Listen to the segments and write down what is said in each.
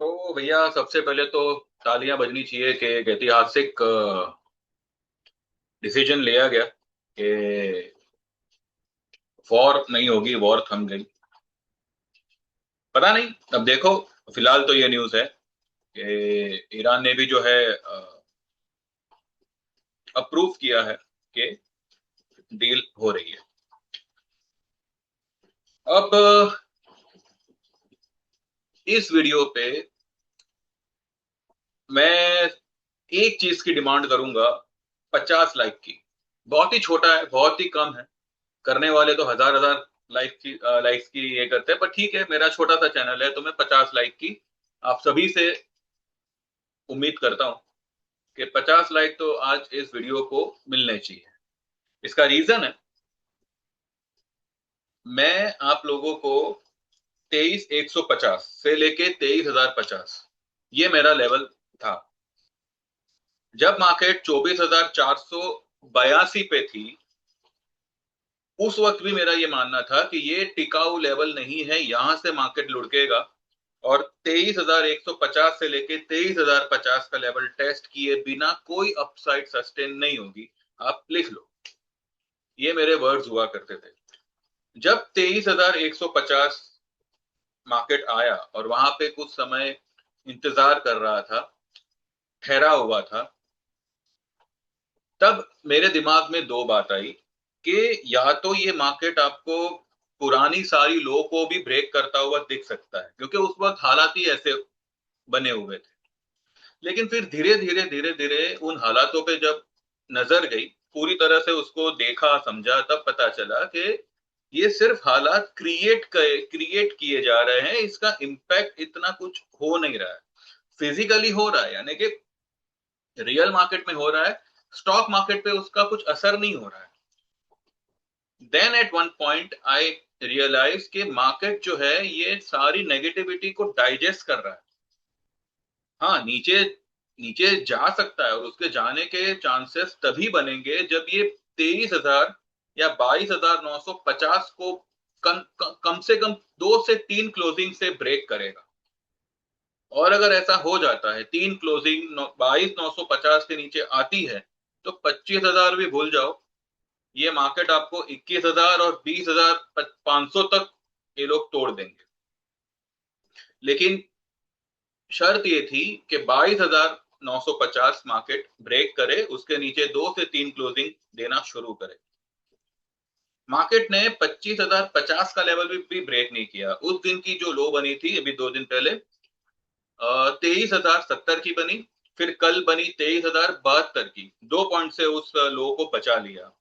तो भैया सबसे पहले तो तालियां बजनी चाहिए कि एक ऐतिहासिक डिसीजन लिया गया कि वॉर नहीं होगी, वॉर थम गई। पता नहीं, अब देखो। फिलहाल तो ये न्यूज़ है कि ईरान ने भी जो है अप्रूव किया है कि डील हो रही है। अब इस वीडियो पे मैं एक चीज की डिमांड करूंगा, 50 लाइक की। बहुत ही छोटा है, बहुत ही कम है। करने वाले तो हजार हजार लाइक्स की ये करते हैं, पर ठीक है, मेरा छोटा सा चैनल है तो मैं 50 लाइक की आप सभी से उम्मीद करता हूं कि 50 लाइक तो आज इस वीडियो को मिलने चाहिए। इसका रीजन है, मैं आप लोगों को 23,150 से लेके 23,050, ये मेरा लेवल था। जब मार्केट 24,482 पे थी, उस वक्त भी मेरा ये मानना था कि ये टिकाऊ लेवल नहीं है, यहां से मार्केट लुढ़केगा और 23,150 से लेके 23,050 का लेवल टेस्ट किए बिना कोई अपसाइड सस्टेन नहीं होगी। आप लिख लो, ये मेरे वर्ड्स हुआ करते थे। जब 23,150 मार्केट आया और वहां पे कुछ समय इंतजार कर रहा था, ठहरा हुआ था, तब मेरे दिमाग में दो बात आई कि या तो ये मार्केट आपको पुरानी सारी लो को भी ब्रेक करता हुआ दिख सकता है, क्योंकि उस वक्त हालात ही ऐसे बने हुए थे। लेकिन फिर धीरे धीरे धीरे धीरे उन हालातों पे जब नजर गई, पूरी तरह से उसको देखा समझा, तब पता चला कि ये सिर्फ हालात क्रिएट किए जा रहे हैं, इसका इम्पैक्ट इतना कुछ हो नहीं रहा है। फिजिकली हो रहा है, यानी कि रियल मार्केट में हो रहा है, स्टॉक मार्केट पे उसका कुछ असर नहीं हो रहा है। Then at one point I realise कि मार्केट जो है ये सारी नेगेटिविटी को डाइजेस्ट कर रहा है। हाँ, नीचे नीचे जा सकता है और उसके जाने के चांसेस तभी बनेंगे जब ये 23,000 या 22,950 को कम से कम 2 से 3 क्लोजिंग से ब्रेक करेगा। और अगर ऐसा हो जाता है, 3 क्लोजिंग 22,950 के नीचे आती है, तो 25,000 भी भूल जाओ। ये मार्केट आपको 21,000 और 20,500 तक ये लोग तोड़ देंगे। लेकिन शर्त ये थी कि 22,950 मार्केट ब्रेक करे, उसके नीचे 2 से 3 क्लोजिंग देना शुरू करे। मार्केट ने 25,050 का लेवल भी ब्रेक नहीं किया। उस दिन की जो लो बनी थी अभी 2 दिन पहले, 23,070 की बनी। फिर कल बनी 23,072 की, 2 पॉइंट से उस लो को बचा लिया।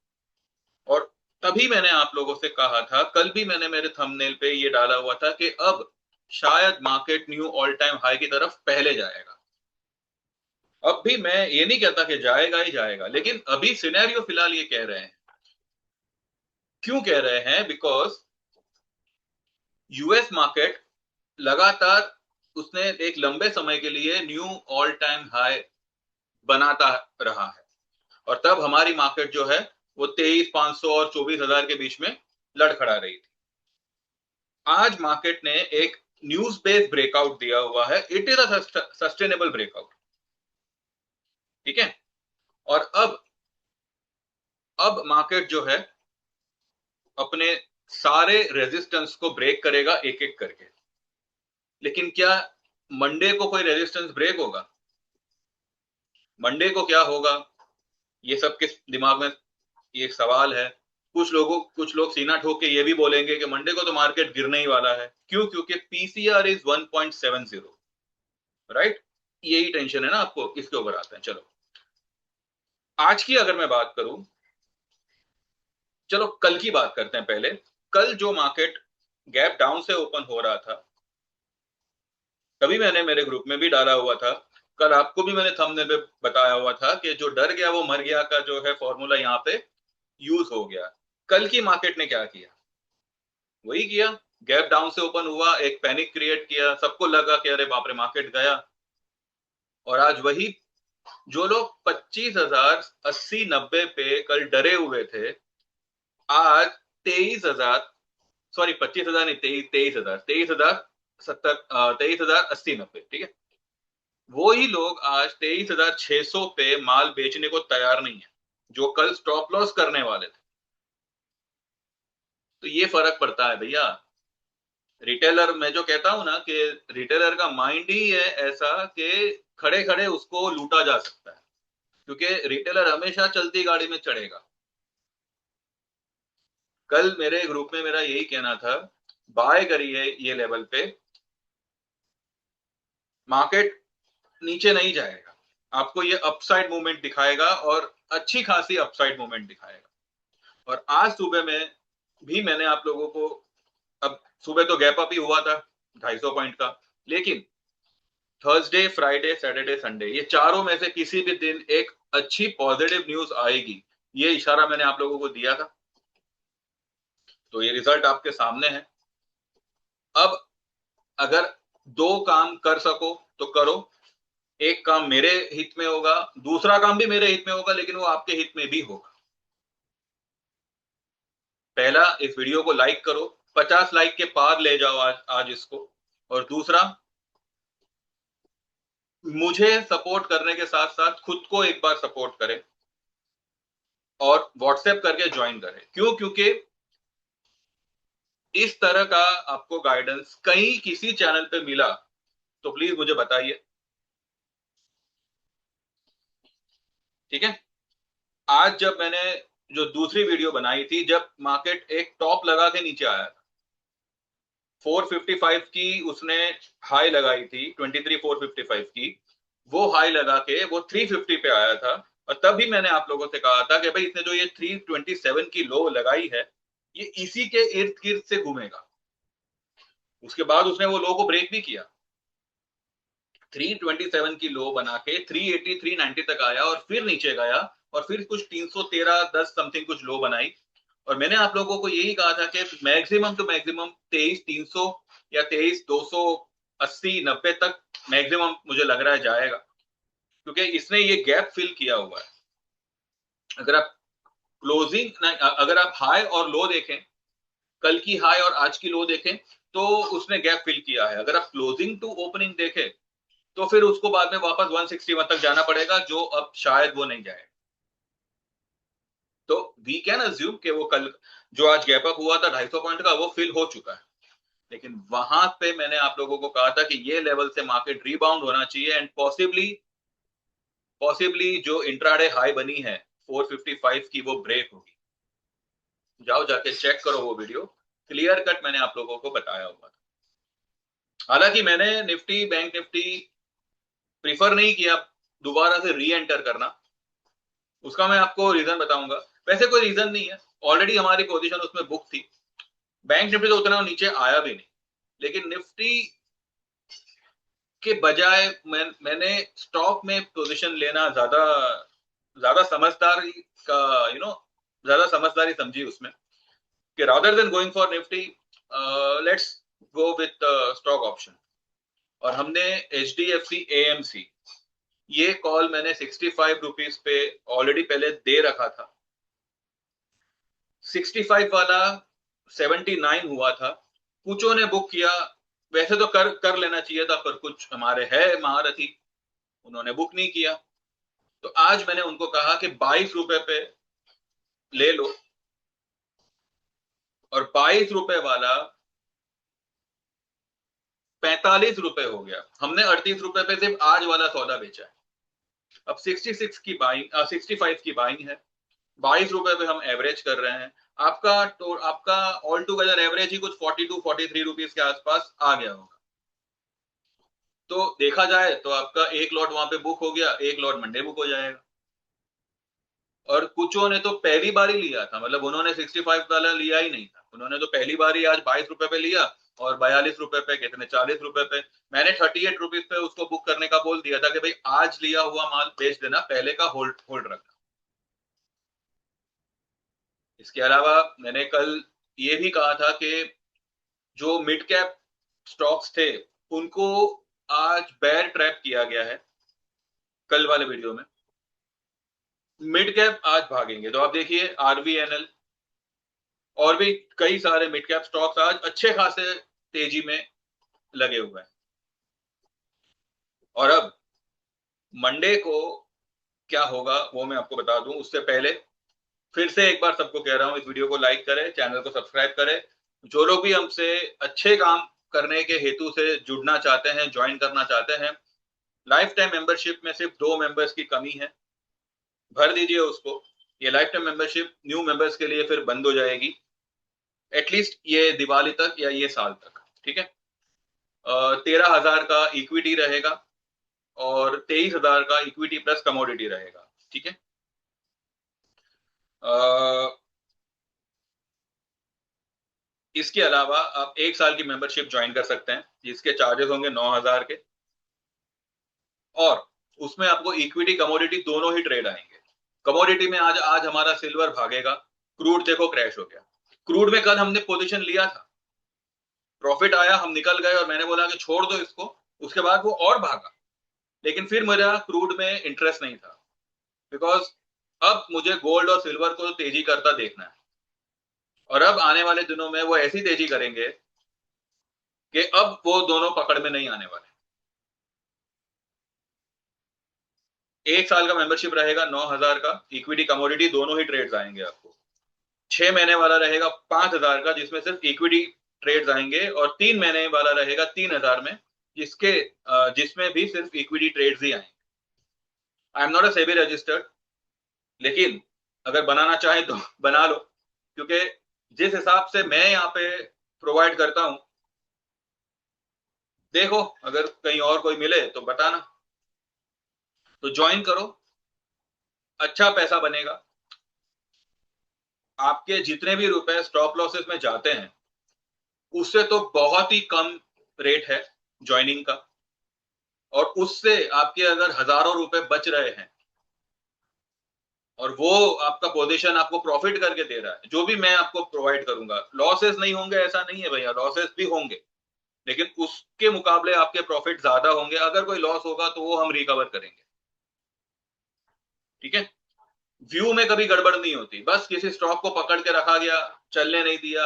और तभी मैंने आप लोगों से कहा था, कल भी मैंने मेरे थंबनेल पे ये डाला हुआ था कि अब शायद market knew all time high की तरफ पहले जाएगा। अब भी मैं ये नहीं कहता कि जाएगा ही जाएगा, लेकिन अभी सिनेरियो फिलहाल ये कह रहे हैं। क्यों कह रहे हैं? बिकॉज यूएस मार्केट लगातार उसने एक लंबे समय के लिए न्यू ऑल टाइम हाई बनाता रहा है, और तब हमारी मार्केट जो है वो 23,500 और 24,000 के बीच में लड़खड़ा रही थी। आज मार्केट ने एक न्यूज बेस्ड ब्रेकआउट दिया हुआ है। It is a sustainable breakout, ठीक है। और अब मार्केट जो है अपने सारे रेजिस्टेंस को ब्रेक करेगा एक एक करके। लेकिन क्या मंडे को कोई रेजिस्टेंस ब्रेक होगा? मंडे को क्या होगा, ये सब किस दिमाग में, ये एक सवाल है। कुछ लोग सीना ठोक के ये भी बोलेंगे कि मंडे को तो मार्केट गिरने ही वाला है। क्यों? क्योंकि पीसीआर इज 1.70, राइट। यही टेंशन है ना आपको, इसके ऊपर आते हैं। चलो, आज की अगर मैं बात करूं, चलो कल की बात करते हैं पहले। कल जो मार्केट गैप डाउन से ओपन हो रहा था, तभी मैंने मेरे ग्रुप में भी डाला हुआ था। कल आपको भी मैंने थंबनेल पे बताया हुआ था कि जो डर गया वो मर गया का जो है फॉर्मूला यहाँ पे यूज हो गया। कल की मार्केट ने क्या किया? वही किया। गैप डाउन से ओपन हुआ, एक पैनिक क्रिएट किया, सबको लगा कि अरे बाप रे मार्केट गया। और आज वही जो लोग 25,080-90 पे कल डरे हुए थे, आज 23,000, सॉरी 25,000 नहीं, 23,000, 23,000 23,080-90, ठीक है। वो ही लोग आज 23,600 पे माल बेचने को तैयार नहीं है, जो कल स्टॉप लॉस करने वाले थे। तो ये फर्क पड़ता है भैया। रिटेलर, मैं जो कहता हूं ना कि रिटेलर का माइंड ही है ऐसा कि खड़े खड़े उसको लूटा जा सकता है, क्योंकि रिटेलर हमेशा चलती गाड़ी में चढ़ेगा। कल मेरे ग्रुप में मेरा यही कहना था, बाय करिए ये लेवल पे, मार्केट नीचे नहीं जाएगा, आपको ये अपसाइड मूवमेंट दिखाएगा और अच्छी खासी अपसाइड मूवमेंट दिखाएगा। और आज सुबह में भी मैंने आप लोगों को, अब सुबह तो गैप अप ही हुआ था 250 पॉइंट का, लेकिन थर्सडे, फ्राइडे, सैटरडे, संडे, ये चारों में से किसी भी दिन एक अच्छी पॉजिटिव न्यूज आएगी, ये इशारा मैंने आप लोगों को दिया था। तो ये रिजल्ट आपके सामने है। अब अगर दो काम कर सको तो करो। एक काम मेरे हित में होगा, दूसरा काम भी मेरे हित में होगा, लेकिन वो आपके हित में भी होगा। पहला, इस वीडियो को लाइक करो, 50 लाइक के पार ले जाओ आज इसको। और दूसरा, मुझे सपोर्ट करने के साथ साथ खुद को एक बार सपोर्ट करें और व्हाट्सएप करके ज्वाइन करें। क्यों? क्योंकि इस तरह का आपको गाइडेंस कहीं किसी चैनल पे मिला तो प्लीज मुझे बताइए, ठीक है। आज जब मैंने जो दूसरी वीडियो बनाई थी, जब मार्केट एक टॉप लगा के नीचे आया था, 455 की उसने हाई लगाई थी, 23,455 की, वो हाई लगा के वो 350 पे आया था। और तब भी मैंने आप लोगों से कहा था कि भाई इसने जो ये 327 की लो लगाई है, ये इसी के इर्द गिर्द से घूमेगा। उसके बाद उसने वो लो को ब्रेक भी किया, 327 की लो बना के 380 390 तक आया और फिर नीचे गया और फिर कुछ 313-10 समथिंग कुछ लो बनाई। और मैंने आप लोगों को यही कहा था कि मैक्सिमम टू मैक्सिमम 23,300 या 23,280-90 तक मैक्सिमम मुझे लग रहा है जाएगा, क्योंकि इसने ये गैप फिल किया हुआ है। अगर आप क्लोजिंग, अगर आप हाई और लो देखें, कल की हाई और आज की लो देखें, तो उसने गैप फिल किया है। अगर आप क्लोजिंग टू ओपनिंग देखें तो फिर उसको बाद में वापस 161 तक जाना पड़ेगा, जो अब शायद वो नहीं जाए। तो वी कैन अज्यूम कि वो कल जो आज गैप अप हुआ था 250 पॉइंट का, वो फिल हो चुका है। लेकिन वहां पे मैंने आप लोगों को कहा था कि ये लेवल से मार्केट रिबाउंड होना चाहिए एंड पॉसिबली जो इंट्राडे हाई बनी है 455 की, वो ब्रेक होगी। जाओ जाके चेक करो वो वीडियो, क्लियर कट मैंने आप लोगों को बताया हुआ था। हालांकि मैंने निफ्टी, बैंक निफ्टी प्रीफर नहीं किया दोबारा से री एंटर करना, उसका मैं आपको रीजन बताऊंगा। वैसे कोई रीजन नहीं है, ऑलरेडी हमारी पोजीशन उसमें बुक थी। बैंक निफ्टी तो उतना नीचे आया भी नहीं, लेकिन निफ्टी के बजाय मैंने स्टॉक में पोजीशन लेना ज्यादा ज्यादा समझदारी का, ज्यादा समझदारी समझी उसमें, कि rather than going for Nifty, let's go with stock option. और हमने H D F C AMC, ये कॉल मैंने 65 रुपीज पे ऑलरेडी पहले दे रखा था। 65 वाला 79 हुआ था, कुछों ने बुक किया। वैसे तो कर कर लेना चाहिए था, पर कुछ हमारे है महारथी, उन्होंने बुक नहीं किया। तो आज मैंने उनको कहा कि 22 रुपए पे ले लो, और 22 रुपए वाला 45 रुपए हो गया। हमने 38 रुपए पे सिर्फ आज वाला सौदा बेचा है। अब 66 की बाइंग, 65 की बाइंग है, 22 रुपए पे हम एवरेज कर रहे हैं। आपका ऑल टुगेदर एवरेज ही कुछ 42-43 रुपीज के आसपास आ गया होगा। तो देखा जाए तो आपका एक लॉट वहां पे बुक हो गया, एक लॉट मंडे बुक हो जाएगा। और कुछों ने तो पहली बार ही लिया था, मतलब उन्होंने 65 वाला लिया ही नहीं था, उन्होंने तो पहली बार ही आज 22 रुपए पे लिया और 42 रुपए पे, कितने 40 रुपए पे। मैंने 38 रुपीज पे उसको बुक करने का बोल दिया था कि भाई आज लिया हुआ माल बेच देना, पहले का होल्ड होल्ड रखना। इसके अलावा मैंने कल ये भी कहा था कि जो मिड कैप स्टॉक्स थे, उनको आज बेयर ट्रैप किया गया है। कल वाले वीडियो में मिड कैप आज भागेंगे, तो आप देखिए आरवीएनएल और भी कई सारे मिड कैप स्टॉक्स आज अच्छे खासे तेजी में लगे हुए हैं। और अब मंडे को क्या होगा वो मैं आपको बता दूं, उससे पहले फिर से एक बार सबको कह रहा हूं, इस वीडियो को लाइक करें, चैनल को सब्सक्राइब करें। जो लोग भी हमसे अच्छे काम करने के हेतु से जुड़ना चाहते हैं, ज्वाइन करना चाहते हैं, लाइफ टाइम मेंबरशिप में सिर्फ 2 मेंबर्स की कमी है, भर दीजिए उसको। ये life time membership new members के लिए फिर बंद हो जाएगी, एटलीस्ट ये दिवाली तक या ये साल तक, ठीक है। 13,000 का इक्विटी रहेगा और 23,000 का इक्विटी प्लस कमोडिटी रहेगा, ठीक है। इसके अलावा आप 1 साल की मेंबरशिप ज्वाइन कर सकते हैं, जिसके चार्जेस होंगे 9,000 के, और उसमें आपको इक्विटी कमोडिटी दोनों ही ट्रेड आएंगे। कमोडिटी में आज आज हमारा सिल्वर भागेगा, क्रूड देखो क्रैश हो गया। क्रूड में कल हमने पोजीशन लिया था, प्रॉफिट आया, हम निकल गए और मैंने बोला कि छोड़ दो इसको, उसके बाद वो और भागा। लेकिन फिर मेरा क्रूड में इंटरेस्ट नहीं था, बिकॉज अब मुझे गोल्ड और सिल्वर को तेजी करता देखना है, और अब आने वाले दिनों में वो ऐसी तेजी करेंगे कि अब वो दोनों पकड़ में नहीं आने वाले। 1 साल का मेंबरशिप रहेगा 9,000 का, इक्विटी कमोडिटी दोनों ही ट्रेड्स आएंगे आपको। 6 महीने वाला रहेगा 5,000 का, जिसमें सिर्फ इक्विटी ट्रेड्स आएंगे, और 3 महीने वाला रहेगा 3,000 में, जिसमें भी सिर्फ इक्विटी ट्रेड्स ही आएंगे। I am not a SEBI registered, लेकिन अगर बनाना चाहे तो बना लो, क्योंकि जिस हिसाब से मैं यहाँ पे प्रोवाइड करता हूं, देखो अगर कहीं और कोई मिले तो बताना। तो ज्वाइन करो, अच्छा पैसा बनेगा। आपके जितने भी रुपए स्टॉप लॉसेस में जाते हैं, उससे तो बहुत ही कम रेट है ज्वाइनिंग का, और उससे आपके अगर हजारों रुपए बच रहे हैं, और वो आपका पोजीशन आपको प्रॉफिट करके दे रहा है, जो भी मैं आपको प्रोवाइड करूंगा, लॉसेस नहीं होंगे ऐसा नहीं है भैया, लॉसेस भी होंगे, लेकिन उसके मुकाबले आपके प्रॉफिट ज्यादा होंगे। अगर कोई लॉस होगा तो वो हम रिकवर करेंगे, ठीक है। व्यू में कभी गड़बड़ नहीं होती, बस किसी स्टॉक को पकड़ के रखा गया, चलने नहीं दिया,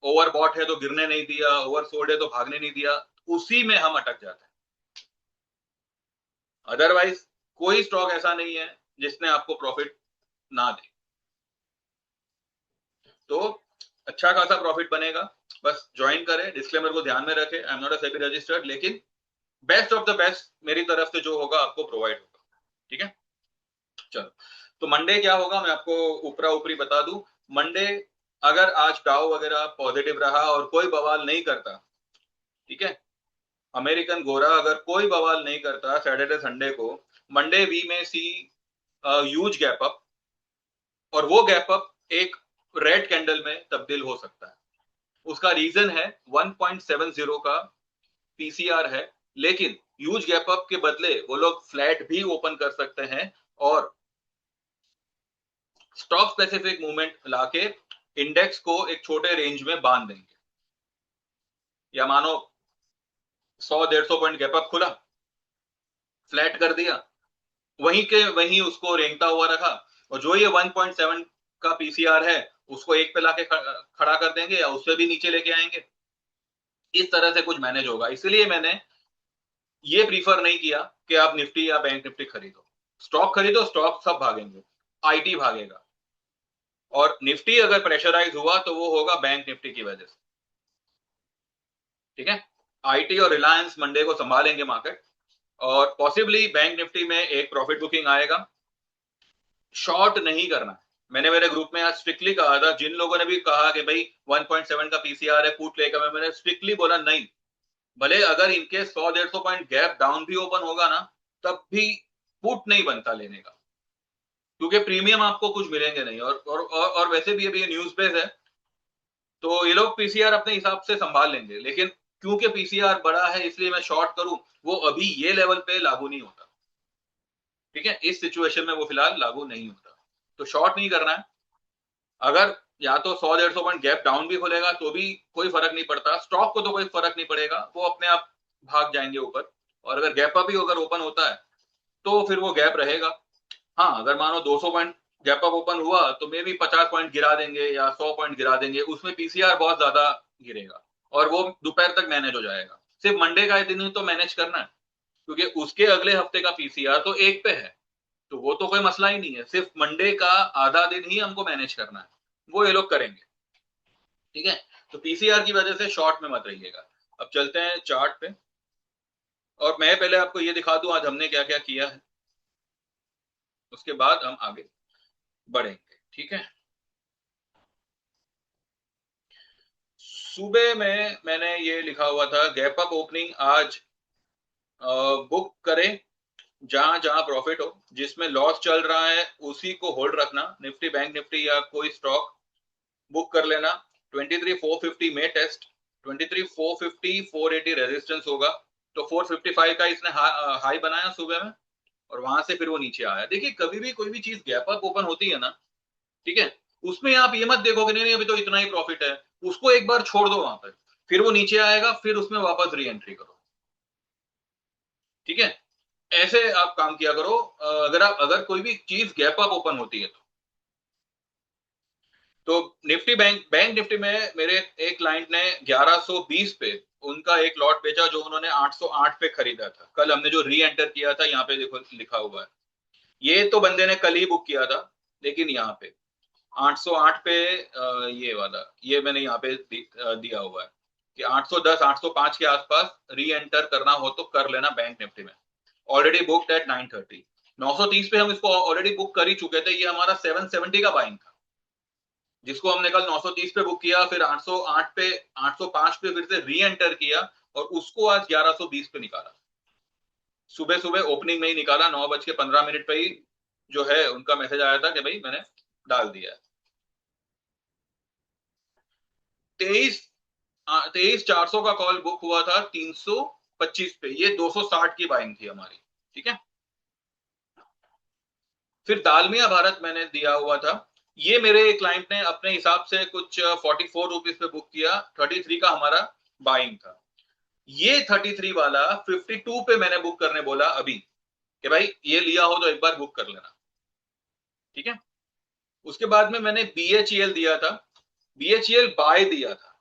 ओवर बॉट है तो गिरने नहीं दिया, ओवर सोल्ड है तो भागने नहीं दिया, उसी में हम अटक जाते हैं। अदरवाइज कोई स्टॉक ऐसा नहीं है जिसने आपको प्रॉफिट ना दे। तो अच्छा खासा प्रॉफिट बनेगा, बस ज्वाइन करें, डिस्क्लेमर को ध्यान में रखें, I am not a SEBI registered, लेकिन बेस्ट ऑफ द बेस्ट मेरी तरफ से जो होगा आपको प्रोवाइड होगा, ठीक है। चलो, तो मंडे क्या होगा मैं आपको ऊपरा ऊपरी बता दूं। मंडे अगर आज डाउ वगैरह पॉजिटिव रहा और कोई बवाल नहीं करता, ठीक है, अमेरिकन गोरा अगर कोई बवाल नहीं करता सैटरडे संडे को, मंडे वी में सी ह्यूज गैप अप, और वो गैप अप एक रेड कैंडल में तब्दील हो सकता है। उसका रीजन है 1.70 का पीसीआर है, लेकिन ह्यूज गैप अप के बदले वो लोग फ्लैट भी ओपन कर सकते हैं, और स्टॉक स्पेसिफिक मूवमेंट लाके इंडेक्स को एक छोटे रेंज में बांध देंगे। या मानो 100-150 पॉइंट गैप अप खुला, फ्लैट कर दिया, वहीं के वहीं उसको रेंगता हुआ रखा, और जो ये 1.7 का पीसीआर है उसको एक पे लाके खड़ा कर देंगे, या उससे भी नीचे लेके आएंगे। इस तरह से कुछ मैनेज होगा, इसलिए मैंने ये प्रीफर नहीं किया कि आप निफ्टी या बैंक निफ्टी खरीदो। स्टॉक खरीदो, स्टॉक सब भागेंगे, आईटी भागेगा, और निफ्टी अगर प्रेशराइज हुआ तो वो होगा बैंक निफ्टी की वजह से, ठीक है। आईटी और रिलायंस मंडे को संभालेंगे मार्केट, और पॉसिबली बैंक निफ्टी में एक प्रॉफिट बुकिंग आएगा। शॉर्ट नहीं करना, मैंने मेरे ग्रुप में आज स्ट्रिक्टली कहा था, जिन लोगों ने भी कहा कि भाई 1.7 का पीसीआर है पुट लेकर, मैंने स्ट्रिक्टली बोला नहीं, भले अगर इनके 100-150 पॉइंट गैप डाउन भी ओपन होगा ना, तब भी पुट नहीं बनता लेने का, क्योंकि प्रीमियम आपको कुछ मिलेंगे नहीं, और वैसे भी अभी ये न्यूज बेस है, तो ये लोग पीसीआर अपने हिसाब से संभाल लेंगे, लेकिन क्योंकि पीसीआर बड़ा है इसलिए मैं शॉर्ट करूं, वो अभी ये लेवल पे लागू नहीं होता, ठीक है। इस सिचुएशन में वो फिलहाल लागू नहीं होता, तो शॉर्ट नहीं करना है। अगर या तो 100-150 पॉइंट गैप डाउन भी खुलेगा तो भी कोई फर्क नहीं पड़ता, स्टॉक को तो कोई फर्क नहीं पड़ेगा, वो अपने आप भाग जाएंगे ऊपर। और अगर गैप अप भी अगर ओपन होता है तो फिर वो गैप रहेगा। हाँ, अगर मानो 200 पॉइंट गैप अप ओपन हुआ तो मे भी 50 पॉइंट गिरा देंगे या 100 पॉइंट गिरा देंगे, उसमें पीसीआर बहुत ज्यादा गिरेगा और वो दोपहर तक मैनेज हो जाएगा। सिर्फ मंडे का दिन ही तो मैनेज करना है, क्योंकि उसके अगले हफ्ते का पीसीआर तो 1 पे है, तो वो तो कोई मसला ही नहीं है, सिर्फ मंडे का आधा दिन ही हमको मैनेज करना है, वो ये लोग करेंगे। ठीक है, तो पीसीआर की वजह से शॉर्ट में मत रहिएगा। अब चलते हैं चार्ट पे, और मैं पहले आपको ये दिखा दूं आज हमने क्या क्या किया है, उसके बाद हम आगे बढ़ेंगे। ठीक है, सुबह में मैंने ये लिखा हुआ था गैप अप ओपनिंग आज बुक करें, जहां जहां प्रॉफिट हो, जिसमें लॉस चल रहा है उसी को होल्ड रखना, निफ्टी बैंक निफ्टी या कोई स्टॉक बुक कर लेना। 23,450 में टेस्ट, 23,450 480 रेजिस्टेंस होगा, तो 455 का इसने हाई बनाया सुबह में, और वहां से फिर वो नीचे आया। देखिए कभी भी कोई भी चीज गैप अप ओपन होती है ना, ठीक है, उसमें आप ये मत देखो कि नहीं नहीं अभी तो इतना ही प्रॉफिट है, उसको एक बार छोड़ दो वहां पर, फिर वो नीचे आएगा, फिर उसमें वापस री एंट्री करो। ठीक है, ऐसे आप काम किया करो। अगर कोई भी चीज गैप अप ओपन होती है तो निफ्टी बैंक निफ्टी में मेरे एक क्लाइंट ने 1120 पे उनका एक लॉट बेचा, जो उन्होंने 808 पे खरीदा था। कल हमने जो री एंटर किया था, यहाँ पे देखो लिखा हुआ है, ये तो बंदे ने कल ही बुक किया था, लेकिन यहाँ पे 808 पे ये वाला ये मैंने यहाँ पे दिया हुआ है कि 810 805 के आसपास री एंटर करना हो तो कर लेना बैंक निफ्टी में। ऑलरेडी बुक्ड एट 930, 930 पे हम इसको ऑलरेडी बुक कर ही चुके थे, ये हमारा 770 का बाइंग था, जिसको हमने कल 930 पे बुक किया, फिर 808 पे 805 पे फिर से री एंटर किया, और उसको आज 1120 पे निकाला। सुबह सुबह ओपनिंग में ही निकाला, 9:15 पे ही जो है उनका मैसेज आया था कि भाई मैंने डाल दिया। 23,400 का कॉल बुक हुआ था 325 पे, ये 260 की बाइंग थी हमारी। ठीक है, फिर दालमिया भारत मैंने दिया हुआ था, ये मेरे क्लाइंट ने अपने हिसाब से कुछ 44 रुपीज पे बुक किया, 33 का हमारा बाइंग था। ये 33 वाला 52 पे मैंने बुक करने बोला अभी, कि भाई ये लिया हो तो एक बार बुक कर लेना। ठीक है, उसके बाद में मैंने बीएचईएल दिया था, बीएचईएल बाय दिया था,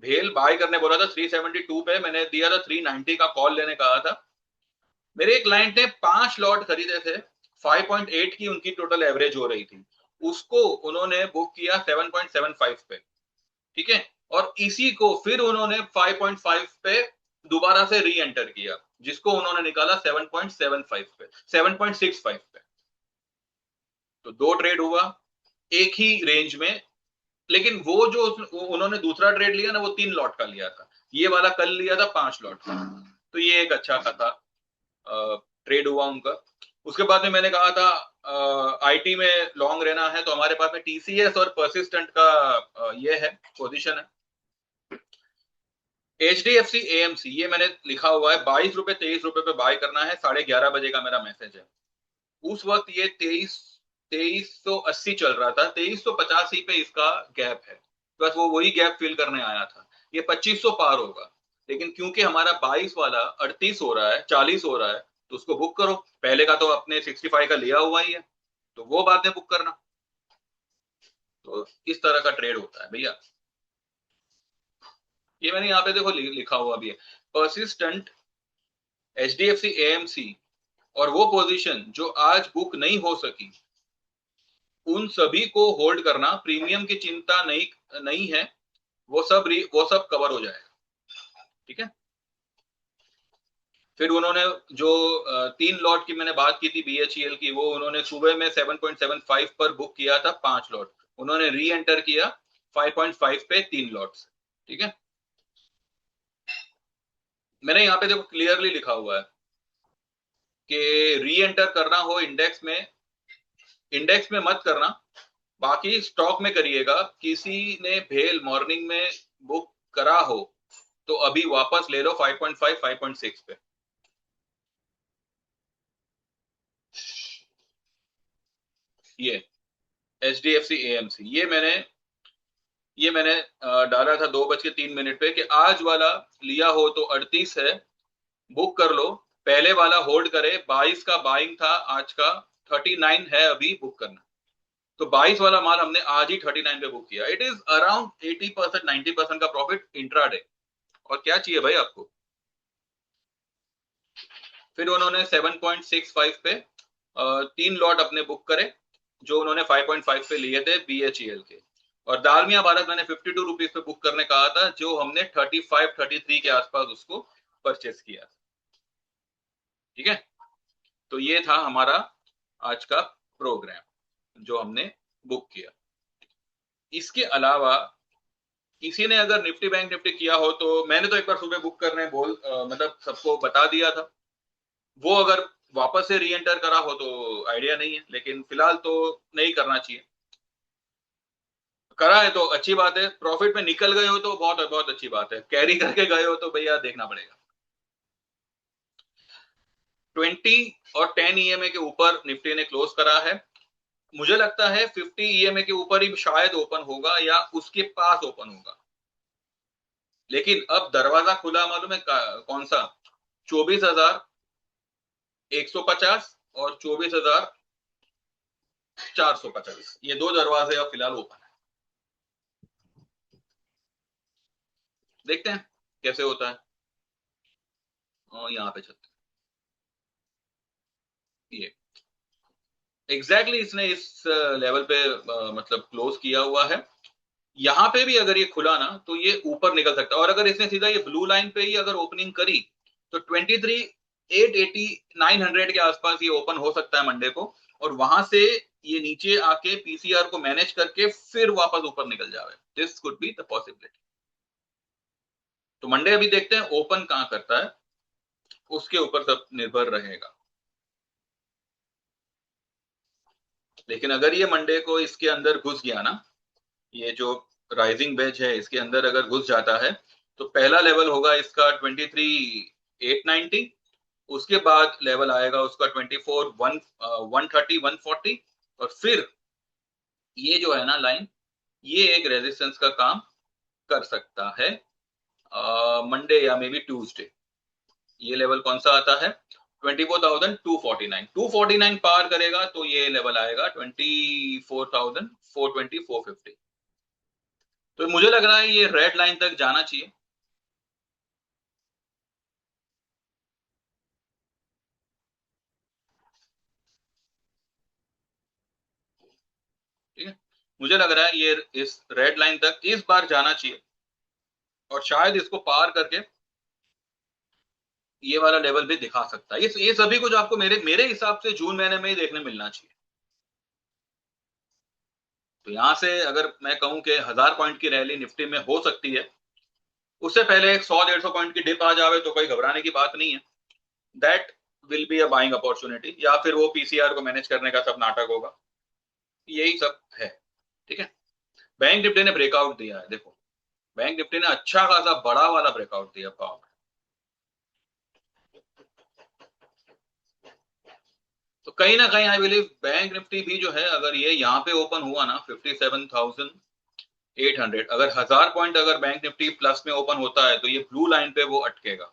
भेल बाय करने बोला था 372 पे, मैंने दिया था 390 का कॉल लेने कहा था। मेरे क्लाइंट ने 5 लॉट खरीदे थे, 5.8 की उनकी टोटल एवरेज हो रही थी, उसको उन्होंने बुक किया 7.75 पे। ठीक है, और इसी को फिर उन्होंने 5.5 पे दोबारा से री एंटर किया, जिसको उन्होंने निकाला 7.75 पे, 7.65 पे। तो दो ट्रेड हुआ एक ही रेंज में, लेकिन वो जो उन्होंने दूसरा ट्रेड लिया ना, वो 3 लॉट का लिया था, ये वाला कल लिया था 5 लॉट का, तो ये एक अच्छा खासा ट्रेड हुआ उनका। उसके बाद में मैंने कहा था आईटी में लॉन्ग रहना है, तो हमारे पास में टीसीएस और परसिस्टेंट का ये है पोजीशन है। एचडीएफसी एएमसी ये मैंने लिखा हुआ है, 22 रुपए 23 रुपए पे बाय करना है, 11:30 बजे का मेरा मैसेज है। उस वक्त ये 2380 चल रहा था, 2385 पे इसका गैप है, बस वो वही गैप फिल करने आया था। ये 2500 पार होगा, लेकिन क्योंकि हमारा 22 वाला 38 हो रहा है, 40 हो रहा है, तो उसको बुक करो। पहले का तो अपने 65 का लिया हुआ ही है, तो वो बाद में बुक करना। तो इस तरह का ट्रेड होता है भैया। ये मैंने यहाँ पे देखो लिखा हुआ भी है, परसिस्टेंट, एचडीएफसी एएमसी, और वो पोजीशन जो आज बुक नहीं हो सकी, उन सभी को होल्ड करना, प्रीमियम की चिंता नहीं नहीं है, वो सब कवर हो जाएगा। ठीक है, फिर उन्होंने जो 3 लॉट की मैंने बात की थी बीएचईएल की, वो उन्होंने सुबह में 7.75 पर बुक किया था, 5 लॉट उन्होंने री एंटर किया 5.5 पे 3 लॉट से। ठीक है, मैंने यहाँ पे देखो क्लियरली लिखा हुआ है कि री एंटर करना हो इंडेक्स में मत करना, बाकी स्टॉक में करिएगा। किसी ने भेल मॉर्निंग में बुक करा हो तो अभी वापस ले लो 5.5 5.6 पे। ये एचडीएफसी एएमसी ये मैंने डाला था 2:03 पे कि आज वाला लिया हो तो 38 है, बुक कर लो। पहले वाला होल्ड करे, 22 का बाइंग था, आज का 39 है अभी बुक करना। तो 22 वाला माल हमने आज ही 39 पे बुक किया। इट इज अराउंड 80% 90% का प्रॉफिट इंट्राडे। और क्या चाहिए भाई आपको? फिर उन्होंने 7.65 पे 3 लॉट अपने बुक करे, जो उन्होंने 5.5 पे लिए थे BHEL के। और दालमिया भारत मैंने 52 रुपीज पे बुक करने कहा था, जो हमने 35-33 के आसपास उसको परचेस किया। ठीक है, तो ये था हमारा आज का प्रोग्राम जो हमने बुक किया। इसके अलावा किसी ने अगर निफ्टी बैंक निफ्टी किया हो, तो मैंने तो एक बार सुबह बुक करने मतलब सबको बता दिया था। वो अगर वापस से री एंटर करा हो तो आइडिया नहीं है, लेकिन फिलहाल तो नहीं करना चाहिए। करा है तो अच्छी बात है, प्रॉफिट में निकल गए हो तो बहुत बहुत अच्छी बात है, कैरी करके गए हो तो भैया देखना पड़ेगा। 20 और 10 EMA के ऊपर निफ्टी ने क्लोज करा है। मुझे लगता है 50 EMA के ऊपर ही शायद ओपन होगा या उसके पास ओपन होगा। लेकिन अब दरवाजा खुला मालूम है कौन सा? 24,150 और 24,450, ये दो दरवाजे अब फिलहाल ओपन है। देखते हैं कैसे होता है। यहाँ पे चलते ये एग्जैक्टली इसने इस लेवल पे मतलब क्लोज किया हुआ है। यहाँ पे भी अगर ये खुला ना तो ये ऊपर निकल सकता है, और अगर इसने सीधा ये ब्लू लाइन पे ही अगर ओपनिंग करी तो 23,880 900 के आसपास ये ओपन हो सकता है मंडे को, और वहां से ये नीचे आके PCR को मैनेज करके फिर वापस ऊपर निकल जाए। This could be the possibility. तो मंडे अभी देखते हैं ओपन कहां करता है, उसके ऊपर सब निर्भर रहेगा। लेकिन अगर ये मंडे को इसके अंदर घुस गया ना, ये जो राइजिंग वेज है इसके अंदर अगर घुस जाता है, तो पहला लेवल होगा इसका 23,890। उसके बाद लेवल आएगा उसका 140 और फिर ये जो है ना लाइन, ये एक रेजिस्टेंस का काम कर सकता है मंडे या मे बी ट्यूसडे। ये लेवल कौन सा आता है? 24,249। 249 पार करेगा तो ये लेवल आएगा 24,420 450। तो मुझे लग रहा है ये रेड लाइन तक जाना चाहिए। ठीक है, मुझे लग रहा है ये इस रेड लाइन तक इस बार जाना चाहिए, और शायद इसको पार करके ये वाला लेवल भी दिखा सकता है। ये सभी कुछ आपको मेरे मेरे हिसाब से जून महीने में ही देखने मिलना चाहिए। तो यहां से अगर मैं कहूं कि 1,000 पॉइंट की रैली निफ्टी में हो सकती है, उससे पहले एक 100-150 पॉइंट की डिप आ जावे तो कोई घबराने की बात नहीं है। That will be a buying opportunity, या फिर वो PCR को मैनेज करने का सब नाटक होगा। यही सब है। ठीक है, बैंक निफ्टी ने ब्रेकआउट दिया है, देखो बैंक निफ्टी ने अच्छा खासा बड़ा वाला ब्रेकआउट दिया पाओ। तो कहीं ना कहीं आई बिलीव बैंक निफ्टी भी जो है, अगर ये यहाँ पे ओपन हुआ ना 57,800, अगर 1,000 पॉइंट अगर बैंक निफ्टी प्लस में ओपन होता है तो ये ब्लू लाइन पे वो अटकेगा।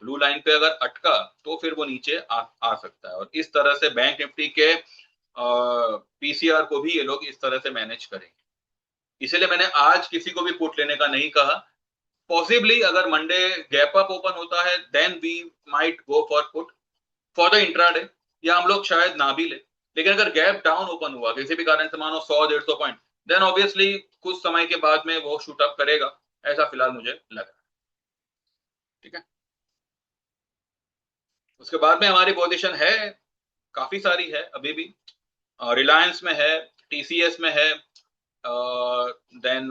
ब्लू लाइन पे अगर अटका तो फिर वो नीचे आ सकता है, और इस तरह से बैंक निफ्टी के PCR को भी ये लोग इस तरह से मैनेज करेंगे। इसीलिए मैंने आज किसी को भी पुट लेने का नहीं कहा। पॉसिबली अगर मंडे गैप अप ओपन होता है then we might go for put for the intraday, या हम लोग शायद ना भी ले। लेकिन अगर गैप डाउन ओपन हुआ किसी भी कारण से, मानो 100-150 पॉइंट, देन ऑब्वियसली कुछ समय के बाद में वो शूट अप करेगा, ऐसा फिलहाल मुझे लग रहा है। ठीक है, उसके बाद में हमारी पोजीशन है काफी सारी है अभी भी। रिलायंस में है, TCS में है, देन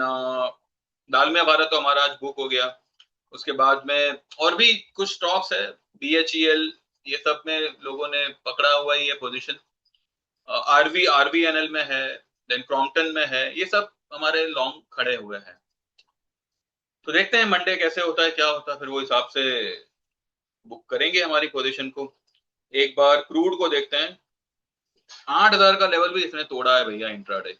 दालमिया भारत तो हमारा आज बुक हो गया। उसके बाद में और भी कुछ स्टॉक्स है, BHEL, ये सब में लोगों ने पकड़ा हुआ ही है पोजीशन। RVNL में है, देन क्रॉम्पटन में है, ये सब हमारे लॉन्ग खड़े हुए हैं। तो देखते हैं मंडे कैसे होता है, क्या होता है, फिर वो हिसाब से बुक करेंगे हमारी पोजीशन को। एक बार क्रूड को देखते हैं। 8,000 का लेवल भी इसने तोड़ा है भैया इंट्राडे।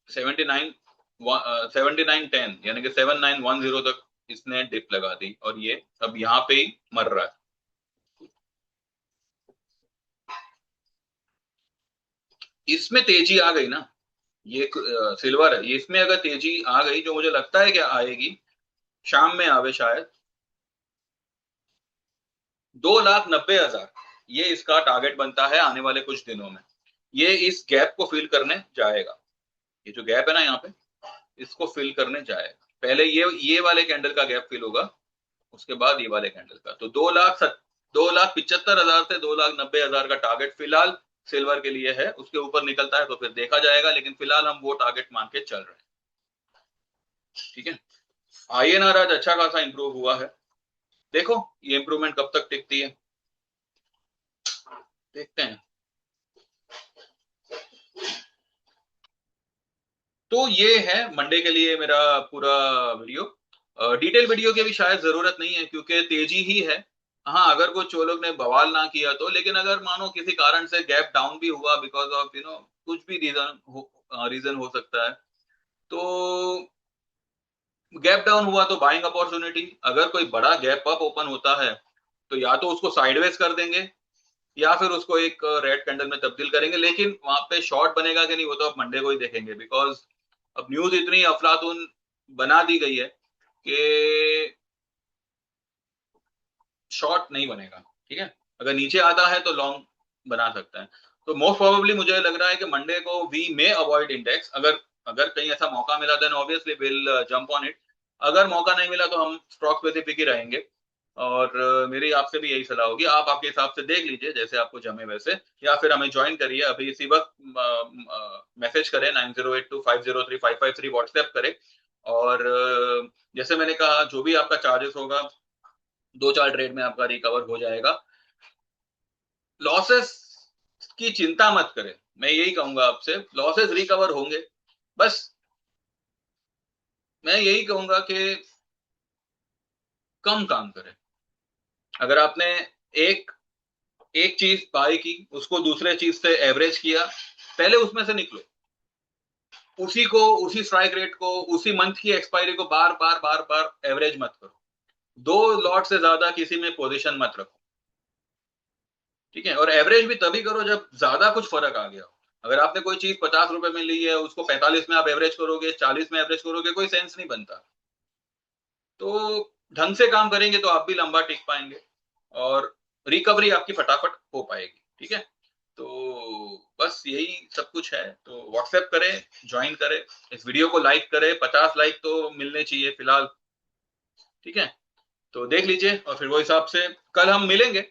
79 7910 यानी कि 7910 तक इसने डिप लगा दी, और ये अब यहाँ पे ही मर रहा है। इसमें तेजी आ गई ना, ये सिल्वर है, ये इसमें अगर तेजी आ गई, जो मुझे लगता है कि आएगी, शाम में आवे शायद। 2,90,000 ये इसका टारगेट बनता है आने वाले कुछ दिनों में। ये इस गैप को फिल करने जाएगा, ये जो गैप है ना यहाँ पे, इसको फिल करने जाएगा। पहले ये वाले कैंडल का गैप फिल होगा, उसके बाद ये वाले कैंडल का। तो 2,75,000 से 2,90,000 का टारगेट फिलहाल सिल्वर के लिए है। उसके ऊपर निकलता है तो फिर देखा जाएगा, लेकिन फिलहाल हम वो टारगेट मान के चल रहे हैं। ठीक है, INR आज अच्छा खासा इंप्रूव हुआ है। देखो ये इंप्रूवमेंट कब तक टिकती है, देखते हैं। तो ये है मंडे के लिए मेरा पूरा वीडियो। डिटेल वीडियो की भी शायद जरूरत नहीं है क्योंकि तेजी ही है। हाँ, अगर कुछ वो लोग ने बवाल ना किया तो, लेकिन अगर मानो किसी कारण से गैप डाउन भी हुआ बिकॉज ऑफ कुछ भी रीजन हो सकता है, तो गैप डाउन हुआ तो बाइंग अपॉर्चुनिटी। अगर कोई बड़ा गैप अप ओपन होता है तो या तो उसको साइडवेज कर देंगे या फिर उसको एक रेड कैंडल में तब्दील करेंगे, लेकिन वहां पे शॉर्ट बनेगा कि नहीं वो तो आप मंडे को ही देखेंगे। बिकॉज अब न्यूज इतनी अफलातून बना दी गई है कि शॉर्ट नहीं बनेगा। ठीक है, अगर नीचे आता है तो लॉन्ग बना सकता है। तो मोस्ट प्रोबेबली मुझे लग रहा है कि मंडे को वी मे अवॉइड इंडेक्स। अगर अगर कहीं ऐसा मौका मिला then obviously will jump on it. अगर मौका नहीं मिला तो हम स्टॉक स्पेसिफिक ही रहेंगे। और मेरी आपसे भी यही सलाह होगी, आप आपके हिसाब से देख लीजिए जैसे आपको जमे वैसे, या फिर हमें ज्वाइन करिए अभी इसी वक्त। मैसेज करें 9082503553 व्हाट्सएप करें। और जैसे मैंने कहा जो भी आपका चार्जेस होगा 2-4 ट्रेड में आपका रिकवर हो जाएगा। लॉसेस की चिंता मत करें, मैं यही कहूंगा आपसे, लॉसेस रिकवर होंगे। बस मैं यही कहूंगा कि कम काम करें। अगर आपने एक एक चीज बाय की, उसको दूसरे चीज से एवरेज किया, पहले उसमें से निकलो। उसी को, उसी स्ट्राइक रेट को, उसी मंथ की एक्सपायरी को बार बार बार बार एवरेज मत करो। 2 लॉट से ज्यादा किसी में पोजीशन मत रखो। ठीक है, और एवरेज भी तभी करो जब ज्यादा कुछ फर्क आ गया हो। अगर आपने कोई चीज 50 रुपए में ली है, उसको 45 में आप एवरेज करोगे, 40 में एवरेज करोगे, कोई सेंस नहीं बनता। तो ढंग से काम करेंगे तो आप भी लंबा टिक पाएंगे और रिकवरी आपकी फटाफट हो पाएगी। ठीक है, तो बस यही सब कुछ है। तो व्हाट्सएप करें, ज्वाइन करें, इस वीडियो को लाइक करें, 50 लाइक तो मिलने चाहिए फिलहाल। ठीक है, तो देख लीजिए और फिर वो हिसाब से कल हम मिलेंगे।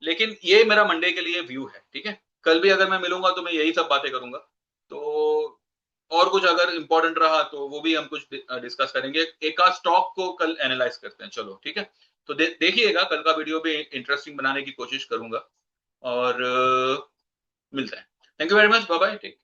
लेकिन ये मेरा मंडे के लिए व्यू है। ठीक है, कल भी अगर मैं मिलूंगा तो मैं यही सब बातें करूंगा। तो और कुछ अगर इंपॉर्टेंट रहा तो वो भी हम कुछ डिस्कस करेंगे। एक आध स्टॉक को कल एनालाइज करते हैं। चलो ठीक है, तो देखिएगा कल का वीडियो भी इंटरेस्टिंग बनाने की कोशिश करूंगा। और मिलते हैं। Thank you very much, bye bye, take.